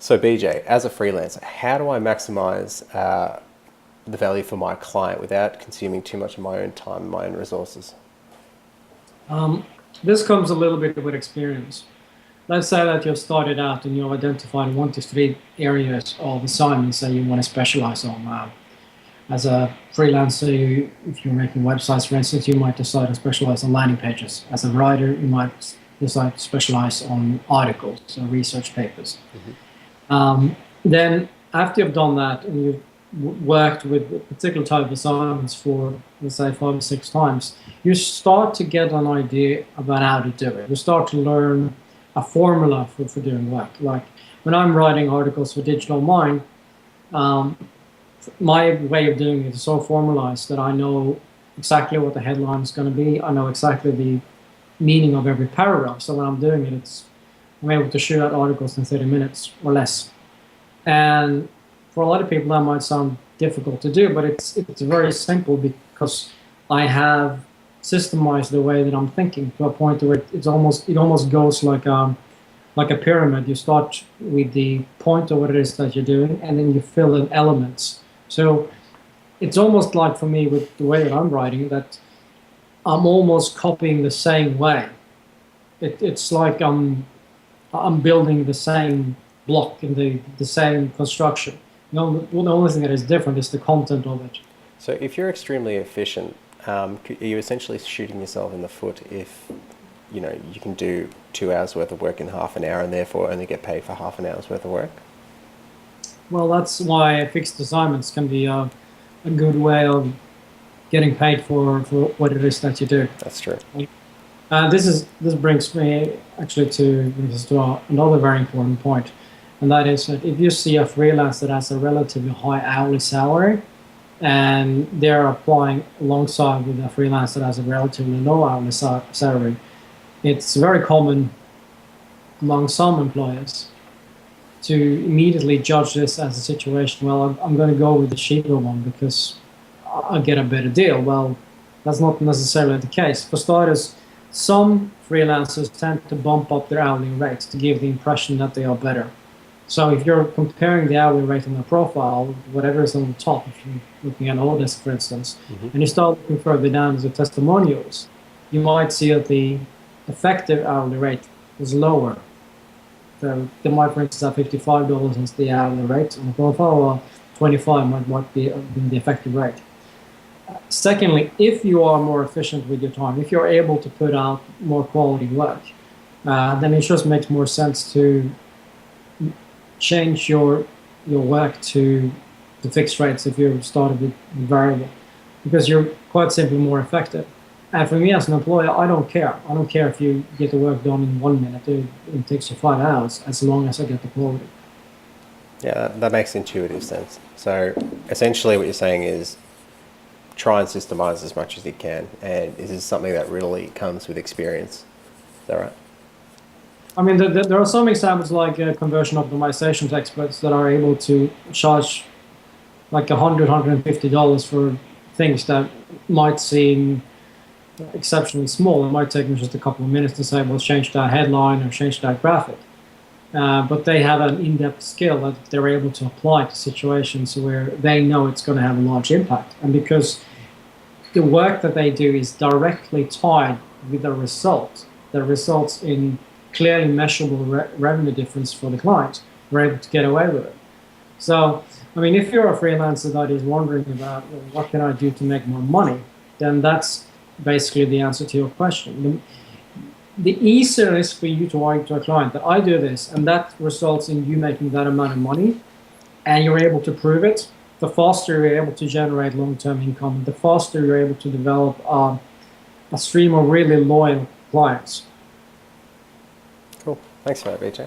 So BJ, as a freelancer, how do I maximize the value for my client without consuming too much of my own time and my own resources? This comes a little bit with experience. Let's say that you've started out and you've identified 1 to 3 areas of assignments that you want to specialize on. As a freelancer, if you're making websites, for instance, you might decide to specialize on landing pages. As a writer, you might decide to specialize on articles, so research papers. Then after you've done that and you've worked with a particular type of assignments for, let's say, 5 or 6 times, you start to get an idea about how to do it. You start to learn a formula for doing work. Like when I'm writing articles for Digital Mind, my way of doing it is so formalized that I know exactly what the headline is going to be. I know exactly the meaning of every paragraph. So when I'm doing it, I'm able to shoot out articles in 30 minutes or less. And for a lot of people, that might sound difficult to do, but it's very simple because I have systemized the way that I'm thinking to a point where it almost goes like a pyramid. You start with the point of what it is that you're doing, and then you fill in elements. So it's almost like for me with the way that I'm writing that I'm almost copying the same way. It's like I'm building the same block in the same construction. The only thing that is different is the content of it. So if you're extremely efficient, are you essentially shooting yourself in the foot if you can do 2 hours worth of work in half an hour and therefore only get paid for half an hour's worth of work? Well, that's why fixed assignments can be a good way of getting paid for what it is that you do. That's true. This brings me actually to another very important point, and that is that if you see a freelancer that has a relatively high hourly salary, and they're applying alongside with a freelancer that has a relatively low hourly salary, it's very common among some employers to immediately judge this as a situation. Well, I'm going to go with the cheaper one because I'll get a better deal. Well, that's not necessarily the case. For starters, some freelancers tend to bump up their hourly rates to give the impression that they are better. So if you're comparing the hourly rate on the profile, whatever is on the top, if you're looking at Odesk, for instance, and you start looking further down as the testimonials, you might see that the effective hourly rate is lower. So they might, for instance, have $55 as the hourly rate on the profile, or 25 might be the effective rate. Secondly, if you are more efficient with your time, if you're able to put out more quality work, then it just makes more sense to change your work to fixed rates if you started with variable, because you're quite simply more effective. And for me as an employer, I don't care. I don't care if you get the work done in 1 minute. It takes you 5 hours as long as I get the quality. Yeah, that makes intuitive sense. So essentially what you're saying is try and systemize as much as you can, and this is something that really comes with experience. Is that right? I mean, there are some examples like conversion optimizations experts that are able to charge like $150 for things that might seem exceptionally small. It might take them just a couple of minutes to say, well, change that headline or change that graphic. But they have an in-depth skill that they're able to apply to situations where they know it's going to have a large impact. And because the work that they do is directly tied with the result that results in clearly measurable revenue difference for the client, we're able to get away with it. So, I mean, if you're a freelancer that is wondering about, well, what can I do to make more money, then that's basically the answer to your question. The easier it is for you to argue to a client that I do this, and that results in you making that amount of money, and you're able to prove it, the faster you're able to generate long-term income, the faster you're able to develop a stream of really loyal clients. Cool. Thanks for that, BJ.